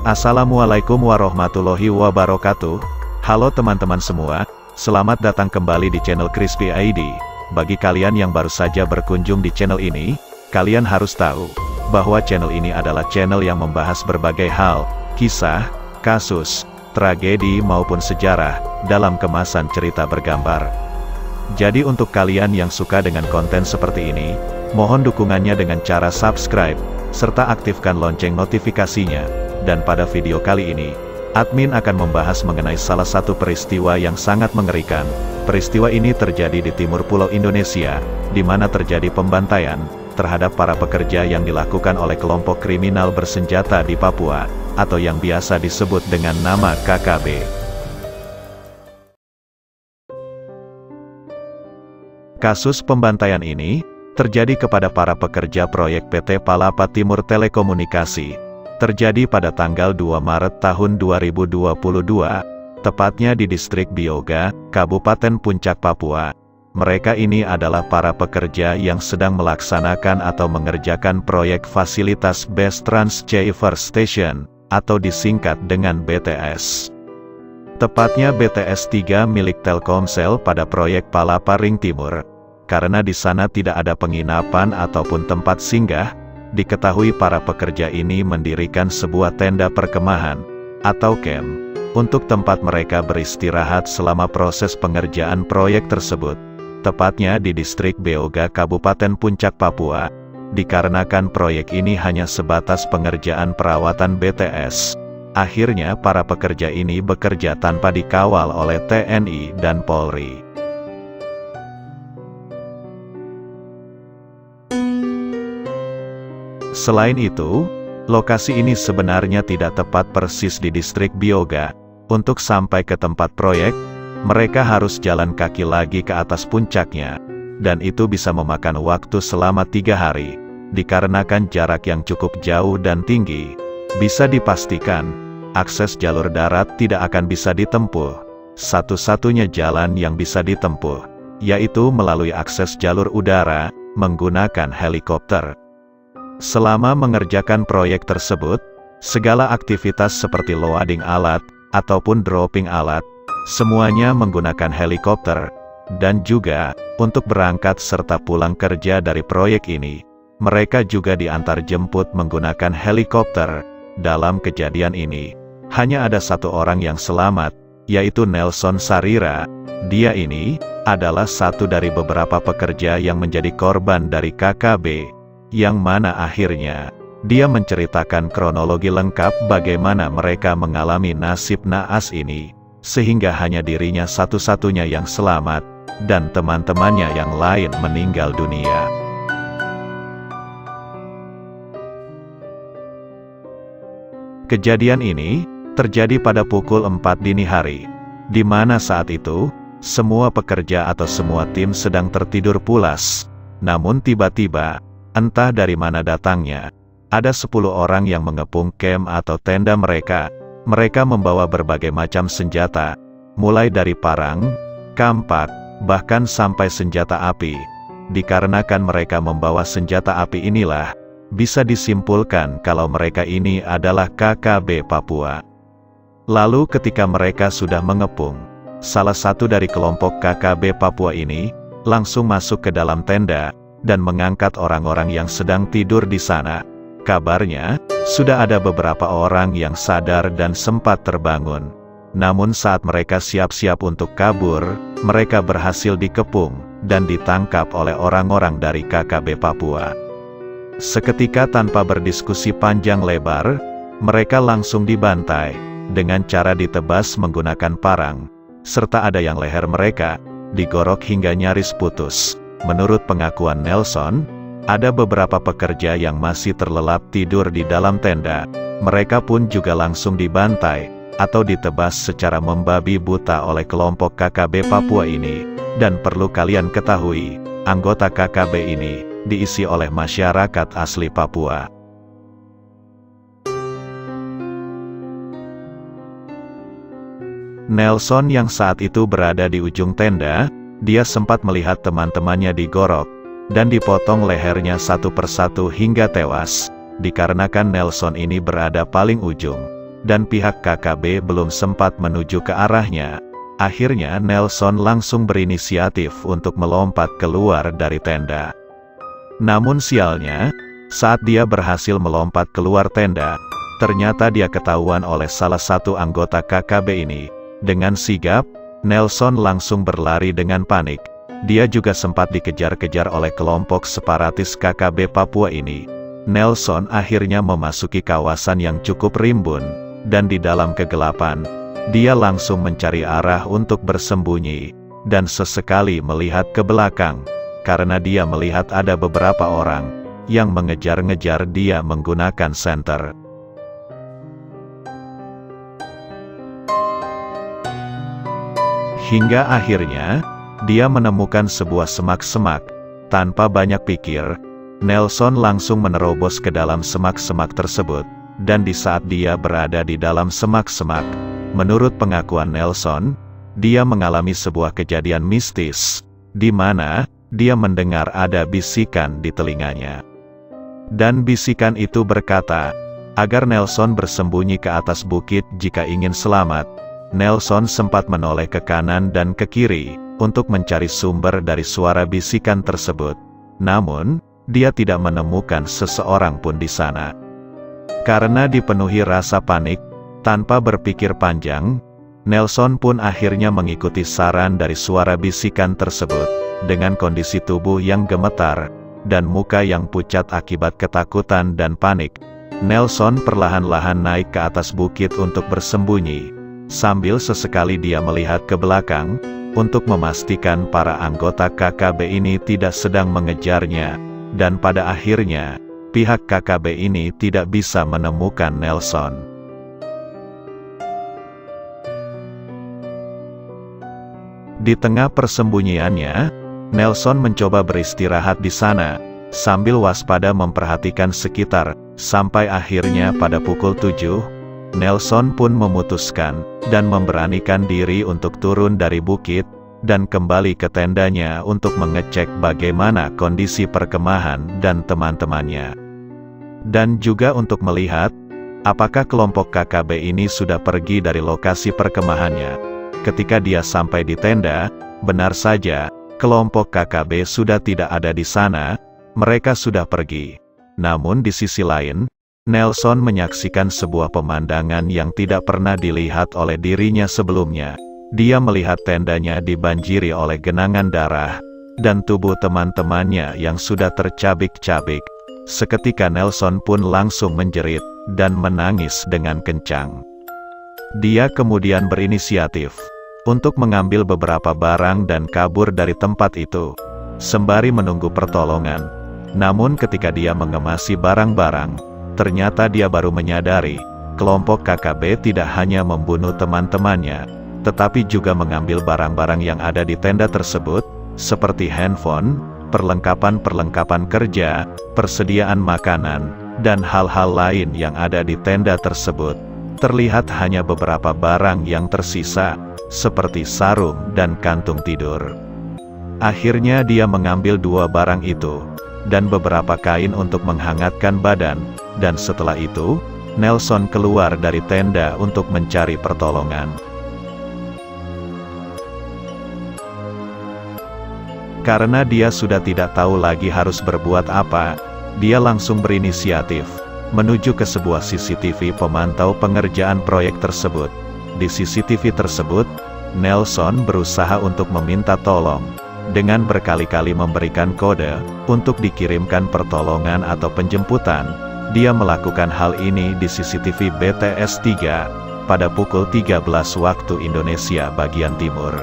Assalamualaikum warahmatullahi wabarakatuh. Halo teman-teman semua, selamat datang kembali di channel Crispy ID. Bagi kalian yang baru saja berkunjung di channel ini, kalian harus tahu bahwa channel ini adalah channel yang membahas berbagai hal, kisah, kasus, tragedi maupun sejarah, dalam kemasan cerita bergambar. Jadi untuk kalian yang suka dengan konten seperti ini, mohon dukungannya dengan cara subscribe, serta aktifkan lonceng notifikasinya. Dan pada video kali ini, admin akan membahas mengenai salah satu peristiwa yang sangat mengerikan. Peristiwa ini terjadi di timur pulau Indonesia, di mana terjadi pembantaian terhadap para pekerja yang dilakukan oleh kelompok kriminal bersenjata di Papua, atau yang biasa disebut dengan nama KKB. Kasus pembantaian ini terjadi kepada para pekerja proyek PT Palapa Timur Telekomunikasi. Terjadi pada tanggal 2 Maret tahun 2022, tepatnya di distrik Bioga, Kabupaten Puncak, Papua. Mereka ini adalah para pekerja yang sedang melaksanakan atau mengerjakan proyek fasilitas Base Transceiver Station, atau disingkat dengan BTS. Tepatnya BTS 3 milik Telkomsel pada proyek Palapa Ring Timur. Karena di sana tidak ada penginapan ataupun tempat singgah, diketahui para pekerja ini mendirikan sebuah tenda perkemahan, atau camp, untuk tempat mereka beristirahat selama proses pengerjaan proyek tersebut, tepatnya di distrik Bioga Kabupaten Puncak, Papua. Dikarenakan proyek ini hanya sebatas pengerjaan perawatan BTS, akhirnya para pekerja ini bekerja tanpa dikawal oleh TNI dan Polri. Selain itu, lokasi ini sebenarnya tidak tepat persis di distrik Bioga. Untuk sampai ke tempat proyek, mereka harus jalan kaki lagi ke atas puncaknya, dan itu bisa memakan waktu selama 3 hari. Dikarenakan jarak yang cukup jauh dan tinggi, bisa dipastikan, akses jalur darat tidak akan bisa ditempuh. Satu-satunya jalan yang bisa ditempuh, yaitu melalui akses jalur udara, menggunakan helikopter. Selama mengerjakan proyek tersebut, segala aktivitas seperti loading alat, ataupun dropping alat, semuanya menggunakan helikopter, dan juga, untuk berangkat serta pulang kerja dari proyek ini, mereka juga diantar jemput menggunakan helikopter. Dalam kejadian ini, hanya ada satu orang yang selamat, yaitu Nelson Sarira. Dia ini, adalah satu dari beberapa pekerja yang menjadi korban dari KKB, yang mana akhirnya, dia menceritakan kronologi lengkap bagaimana mereka mengalami nasib naas ini, sehingga hanya dirinya satu-satunya yang selamat, dan teman-temannya yang lain meninggal dunia. Kejadian ini, terjadi pada pukul 4 dini hari, di mana saat itu, semua pekerja atau semua tim sedang tertidur pulas. Namun tiba-tiba, entah dari mana datangnya, ada 10 orang yang mengepung camp atau tenda mereka. Mereka membawa berbagai macam senjata, mulai dari parang, kampak, bahkan sampai senjata api. Dikarenakan mereka membawa senjata api inilah, bisa disimpulkan kalau mereka ini adalah KKB Papua. Lalu ketika mereka sudah mengepung, salah satu dari kelompok KKB Papua ini, langsung masuk ke dalam tenda, dan mengangkat orang-orang yang sedang tidur di sana. Kabarnya, sudah ada beberapa orang yang sadar dan sempat terbangun. Namun saat mereka siap-siap untuk kabur, mereka berhasil dikepung, dan ditangkap oleh orang-orang dari KKB Papua. Seketika tanpa berdiskusi panjang lebar, mereka langsung dibantai, dengan cara ditebas menggunakan parang, serta ada yang leher mereka, digorok hingga nyaris putus. Menurut pengakuan Nelson, ada beberapa pekerja yang masih terlelap tidur di dalam tenda. Mereka pun juga langsung dibantai, atau ditebas secara membabi buta oleh kelompok KKB Papua ini. Dan perlu kalian ketahui, anggota KKB ini, diisi oleh masyarakat asli Papua. Nelson yang saat itu berada di ujung tenda, dia sempat melihat teman-temannya digorok, dan dipotong lehernya satu persatu hingga tewas. Dikarenakan Nelson ini berada paling ujung, dan pihak KKB belum sempat menuju ke arahnya. Akhirnya Nelson langsung berinisiatif untuk melompat keluar dari tenda. Namun sialnya, saat dia berhasil melompat keluar tenda, ternyata dia ketahuan oleh salah satu anggota KKB ini. Dengan sigap, Nelson langsung berlari dengan panik. Dia juga sempat dikejar-kejar oleh kelompok separatis KKB Papua ini. Nelson akhirnya memasuki kawasan yang cukup rimbun, dan di dalam kegelapan, dia langsung mencari arah untuk bersembunyi, dan sesekali melihat ke belakang, karena dia melihat ada beberapa orang yang mengejar-ngejar dia menggunakan senter. Hingga akhirnya, dia menemukan sebuah semak-semak. Tanpa banyak pikir, Nelson langsung menerobos ke dalam semak-semak tersebut, dan di saat dia berada di dalam semak-semak, menurut pengakuan Nelson, dia mengalami sebuah kejadian mistis, di mana dia mendengar ada bisikan di telinganya. Dan bisikan itu berkata, agar Nelson bersembunyi ke atas bukit jika ingin selamat. Nelson sempat menoleh ke kanan dan ke kiri, untuk mencari sumber dari suara bisikan tersebut. Namun, dia tidak menemukan seseorang pun di sana. Karena dipenuhi rasa panik, tanpa berpikir panjang, Nelson pun akhirnya mengikuti saran dari suara bisikan tersebut, dengan kondisi tubuh yang gemetar, dan muka yang pucat akibat ketakutan dan panik. Nelson perlahan-lahan naik ke atas bukit untuk bersembunyi, sambil sesekali dia melihat ke belakang, untuk memastikan para anggota KKB ini tidak sedang mengejarnya, dan pada akhirnya, pihak KKB ini tidak bisa menemukan Nelson. Di tengah persembunyiannya, Nelson mencoba beristirahat di sana, sambil waspada memperhatikan sekitar, sampai akhirnya pada pukul 7, Nelson pun memutuskan, dan memberanikan diri untuk turun dari bukit, dan kembali ke tendanya untuk mengecek bagaimana kondisi perkemahan dan teman-temannya. Dan juga untuk melihat, apakah kelompok KKB ini sudah pergi dari lokasi perkemahannya. Ketika dia sampai di tenda, benar saja, kelompok KKB sudah tidak ada di sana, mereka sudah pergi. Namun di sisi lain, Nelson menyaksikan sebuah pemandangan yang tidak pernah dilihat oleh dirinya sebelumnya. Dia melihat tendanya dibanjiri oleh genangan darah, dan tubuh teman-temannya yang sudah tercabik-cabik. Seketika Nelson pun langsung menjerit, dan menangis dengan kencang. Dia kemudian berinisiatif untuk mengambil beberapa barang dan kabur dari tempat itu, sembari menunggu pertolongan. Namun ketika dia mengemasi barang-barang, ternyata dia baru menyadari, kelompok KKB tidak hanya membunuh teman-temannya, tetapi juga mengambil barang-barang yang ada di tenda tersebut, seperti handphone, perlengkapan-perlengkapan kerja, persediaan makanan, dan hal-hal lain yang ada di tenda tersebut. Terlihat hanya beberapa barang yang tersisa, seperti sarung dan kantung tidur. Akhirnya dia mengambil 2 barang itu, dan beberapa kain untuk menghangatkan badan, dan setelah itu, Nelson keluar dari tenda untuk mencari pertolongan. Karena dia sudah tidak tahu lagi harus berbuat apa, dia langsung berinisiatif menuju ke sebuah CCTV pemantau pengerjaan proyek tersebut. Di CCTV tersebut, Nelson berusaha untuk meminta tolong, dengan berkali-kali memberikan kode untuk dikirimkan pertolongan atau penjemputan. Dia melakukan hal ini di CCTV BTS 3 pada pukul 13 waktu Indonesia bagian timur.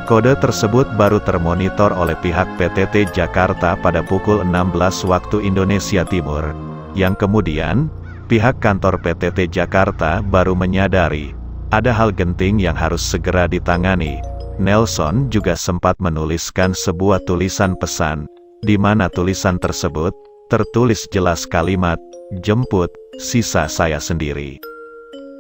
Kode tersebut baru termonitor oleh pihak PTT Jakarta pada pukul 16 waktu Indonesia Timur, yang kemudian, pihak kantor PTT Jakarta baru menyadari, ada hal genting yang harus segera ditangani. Nelson juga sempat menuliskan sebuah tulisan pesan, di mana tulisan tersebut, tertulis jelas kalimat, "Jemput, sisa saya sendiri."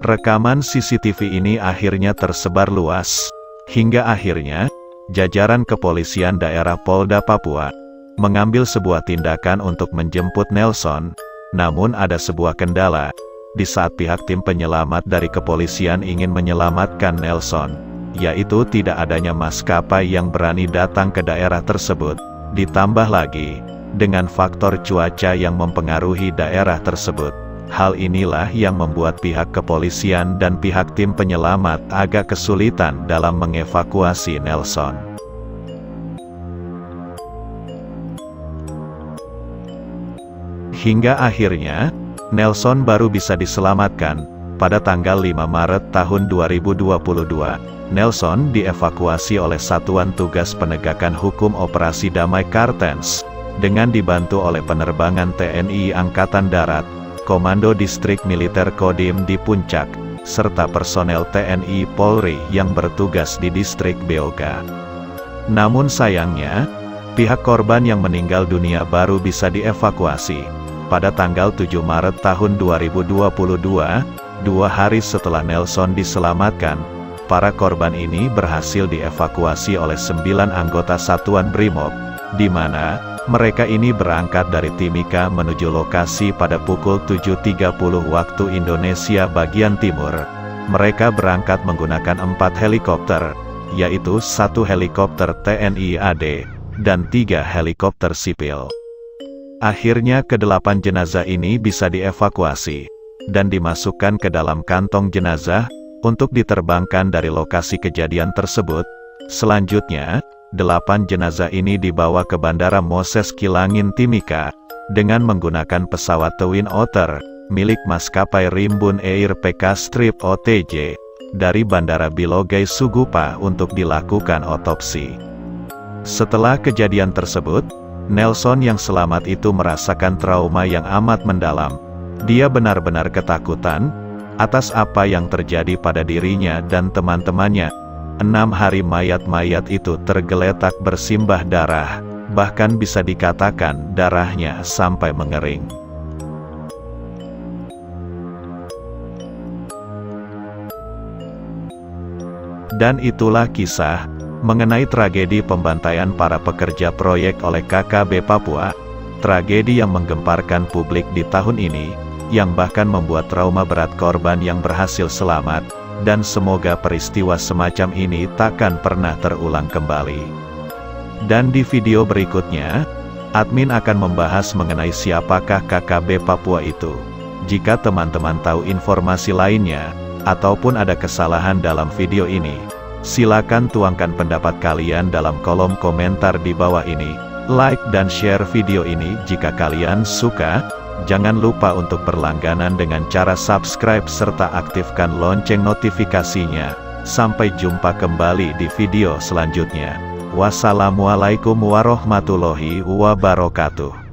Rekaman CCTV ini akhirnya tersebar luas, hingga akhirnya, jajaran kepolisian daerah Polda Papua, mengambil sebuah tindakan untuk menjemput Nelson. Namun ada sebuah kendala, di saat pihak tim penyelamat dari kepolisian ingin menyelamatkan Nelson, yaitu tidak adanya maskapai yang berani datang ke daerah tersebut, ditambah lagi dengan faktor cuaca yang mempengaruhi daerah tersebut. Hal inilah yang membuat pihak kepolisian dan pihak tim penyelamat agak kesulitan dalam mengevakuasi Nelson. Hingga akhirnya, Nelson baru bisa diselamatkan. Pada tanggal 5 Maret tahun 2022, Nelson dievakuasi oleh Satuan Tugas Penegakan Hukum Operasi Damai Kartens, dengan dibantu oleh penerbangan TNI Angkatan Darat, Komando Distrik Militer Kodim di Puncak, serta personel TNI Polri yang bertugas di distrik Beoga. Namun sayangnya, pihak korban yang meninggal dunia baru bisa dievakuasi pada tanggal 7 Maret tahun 2022, 2 hari setelah Nelson diselamatkan. Para korban ini berhasil dievakuasi oleh 9 anggota Satuan Brimob, di mana mereka ini berangkat dari Timika menuju lokasi pada pukul 7.30 waktu Indonesia bagian timur. Mereka berangkat menggunakan 4 helikopter, yaitu 1 helikopter TNI AD, dan 3 helikopter sipil. Akhirnya ke-8 jenazah ini bisa dievakuasi, dan dimasukkan ke dalam kantong jenazah, untuk diterbangkan dari lokasi kejadian tersebut. Selanjutnya, 8 jenazah ini dibawa ke Bandara Moses Kilangin Timika, dengan menggunakan pesawat Twin Otter, milik maskapai Rimbun Air PK Strip OTJ, dari Bandara Bilogai Sugupa untuk dilakukan otopsi. Setelah kejadian tersebut, Nelson yang selamat itu merasakan trauma yang amat mendalam. Dia benar-benar ketakutan atas apa yang terjadi pada dirinya dan teman-temannya. 6 hari mayat-mayat itu tergeletak bersimbah darah, bahkan bisa dikatakan darahnya sampai mengering. Dan itulah kisah mengenai tragedi pembantaian para pekerja proyek oleh KKB Papua, tragedi yang menggemparkan publik di tahun ini, yang bahkan membuat trauma berat korban yang berhasil selamat. Dan semoga peristiwa semacam ini takkan pernah terulang kembali. Dan di video berikutnya, admin akan membahas mengenai siapakah KKB Papua itu. Jika teman-teman tahu informasi lainnya, ataupun ada kesalahan dalam video ini, silakan tuangkan pendapat kalian dalam kolom komentar di bawah ini. Like dan share video ini jika kalian suka. Jangan lupa untuk berlangganan dengan cara subscribe serta aktifkan lonceng notifikasinya. Sampai jumpa kembali di video selanjutnya. Wassalamualaikum warahmatullahi wabarakatuh.